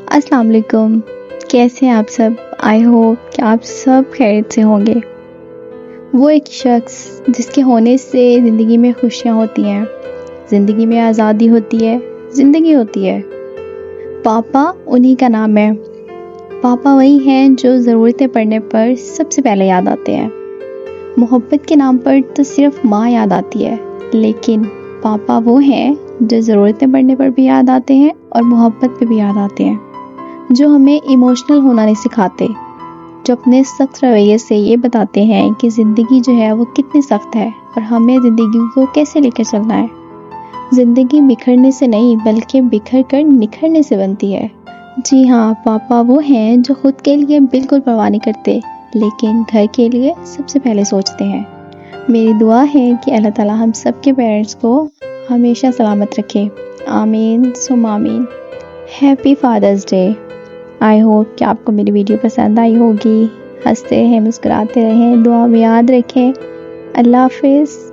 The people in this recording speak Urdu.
السلام علیکم، کیسے ہیں آپ سب؟ آئی ہوپ کہ آپ سب خیریت سے ہوں گے۔ وہ ایک شخص جس کے ہونے سے زندگی میں خوشیاں ہوتی ہیں، زندگی میں آزادی ہوتی ہے، زندگی ہوتی ہے۔ پاپا انہی کا نام ہے۔ پاپا وہی ہیں جو ضرورتیں پڑنے پر سب سے پہلے یاد آتے ہیں۔ محبت کے نام پر تو صرف ماں یاد آتی ہے، لیکن پاپا وہ ہیں جو ضرورتیں پڑنے پر بھی یاد آتے ہیں اور محبت پہ بھی یاد آتے ہیں، جو ہمیں ایموشنل ہونا نہیں سکھاتے، جو اپنے سخت رویے سے یہ بتاتے ہیں کہ زندگی جو ہے وہ کتنی سخت ہے اور ہمیں زندگی کو کیسے لے کر چلنا ہے۔ زندگی بکھرنے سے نہیں بلکہ بکھر کر نکھرنے سے بنتی ہے۔ جی ہاں، پاپا وہ ہیں جو خود کے لیے بالکل پرواہ نہیں کرتے، لیکن گھر کے لیے سب سے پہلے سوچتے ہیں۔ میری دعا ہے کہ اللہ تعالیٰ ہم سب کے پیرنٹس کو ہمیشہ سلامت رکھے، آمین ثم آمین۔ Happy fathers day. I hope کہ آپ کو میری ویڈیو پسند آئی ہوگی۔ ہنستے رہیں، مسکراتے رہیں، دعا میں یاد رکھیں۔ اللہ حافظ۔